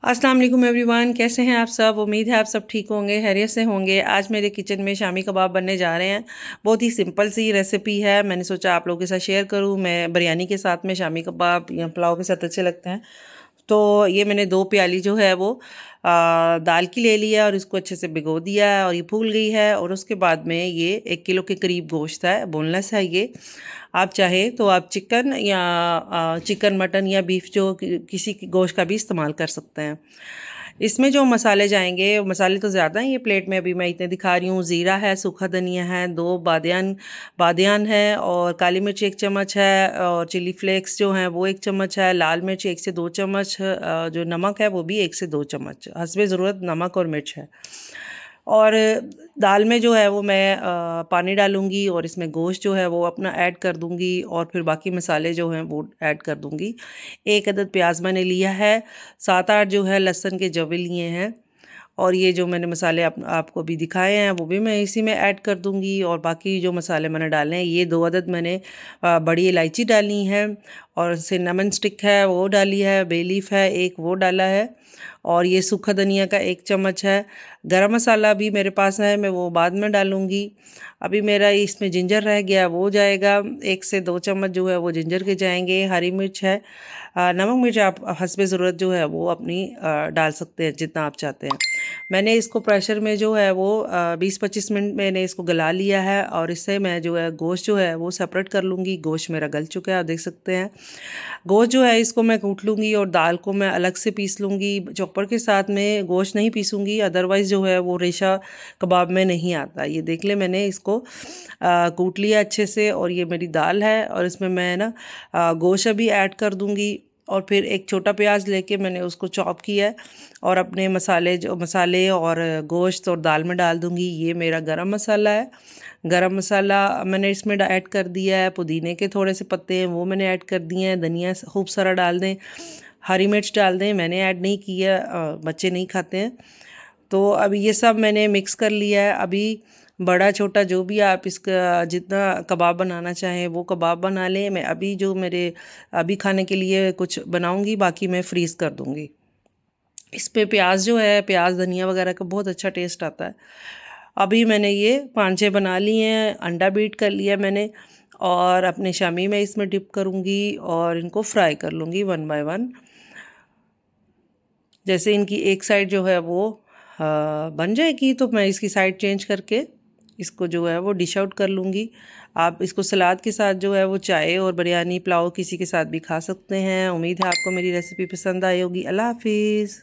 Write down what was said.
अस्सलाम वालेकुम एवरीवन, कैसे हैं आप सब। उम्मीद है आप सब ठीक होंगे, खैरियत से होंगे। आज मेरे किचन में शामी कबाब बनने जा रहे हैं। बहुत ही सिंपल सी रेसिपी है, मैंने सोचा आप लोगों के साथ शेयर करूं। मैं बिरयानी के साथ में शामी कबाब या पुलाव के साथ अच्छे लगते हैं। तो ये मैंने 2 प्याली जो है वो दाल की ले लिया और इसको अच्छे से भिगो दिया है और ये फूल गई है। और उसके बाद में ये 1 किलो के करीब गोश्त है, बोनलेस है ये। आप चाहे तो आप चिकन या चिकन मटन या बीफ जो किसी की गोश्त का भी इस्तेमाल कर सकते हैं। इसमें जो मसाले जाएंगे, मसाले तो ज़्यादा हैं, ये प्लेट में अभी मैं इतने दिखा रही हूँ। ज़ीरा है, सूखा धनिया है, 2 बादियान बादियान है और काली मिर्च 1 चम्मच है और चिली फ्लेक्स जो हैं वो 1 चम्मच है। लाल मिर्च 1 से 2 चम्मच, जो नमक है वो भी 1 से 2 चम्मच, हस्बे ज़रूरत नमक और मिर्च है। और दाल में जो है वो मैं पानी डालूँगी और इसमें गोश्त जो है वो अपना ऐड कर दूँगी और फिर बाकी मसाले जो हैं वो ऐड कर दूँगी। 1 अदद प्याज़ मैंने लिया है, 7-8 जो है लहसुन के जवे लिए हैं और ये जो मैंने मसाले आपको अभी दिखाए हैं वो भी मैं इसी में ऐड कर दूँगी। और बाकी जो मसाले मैंने डाले हैं, ये 2 अदद मैंने बड़ी इलायची डाली है और सिनेमन स्टिक है वो डाली है, बे लीफ है 1 वो डाला है और ये सूखा धनिया का 1 चम्मच है। गरम मसाला भी मेरे पास है, मैं वो बाद में डालूँगी। अभी मेरा इसमें जिंजर रह गया, वो जाएगा 1 से 2 चम्मच जो है वो जिंजर के जाएँगे। हरी मिर्च है, नमक मिर्च आप हस्बे ज़रूरत जो है वो अपनी डाल सकते हैं जितना आप चाहते हैं। मैंने इसको प्रेशर में जो है वो 20-25 मिनट मैंने इसको गला लिया है और इससे मैं जो है गोश्त जो है वो सेपरेट कर लूँगी। गोश्त मेरा गल चुका है, आप देख सकते हैं। गोश्त जो है इसको मैं कूट लूँगी और दाल को मैं अलग से पीस लूँगी। चॉपर के साथ में गोश्त नहीं पीसूँगी, अदरवाइज़ जो है वो रेशा कबाब में नहीं आता। ये देख लें, मैंने इसको कूट लिया अच्छे से और ये मेरी दाल है और इसमें मैं ना गोश्त अभी ऐड कर दूँगी और फिर एक छोटा प्याज लेके मैंने उसको चॉप किया है और अपने मसाले और गोश्त और दाल में डाल दूँगी। ये मेरा गरम मसाला है। गरम मसाला मैंने इसमें ऐड कर दिया है। पुदीने के थोड़े से पत्ते हैं वो मैंने ऐड कर दिए हैं। धनिया खूब सारा डाल दें, हरी मिर्च डाल दें, मैंने ऐड नहीं किया, बच्चे नहीं खाते हैं। तो अभी ये सब मैंने मिक्स कर लिया है। अभी बड़ा छोटा जो भी आप इसका जितना कबाब बनाना चाहें वो कबाब बना लें। मैं अभी जो मेरे अभी खाने के लिए कुछ बनाऊंगी, बाकी मैं फ्रीज़ कर दूंगी। इस पे प्याज जो है, प्याज धनिया वगैरह का बहुत अच्छा टेस्ट आता है। अभी मैंने ये 5-6 बना लिए हैं, अंडा बीट कर लिया मैंने और अपने शामी में इसमें डिप करूँगी और इनको फ्राई कर लूँगी 1 बाय 1। जैसे इनकी एक साइड जो है वो बन जाएगी तो मैं इसकी साइड चेंज करके इसको जो है वो डिश आउट कर लूँगी। आप इसको सलाद के साथ जो है वो चाय और बिरयानी पुलाव किसी के साथ भी खा सकते हैं। उम्मीद है आपको मेरी रेसिपी पसंद आई होगी। अल्लाह हाफिज़।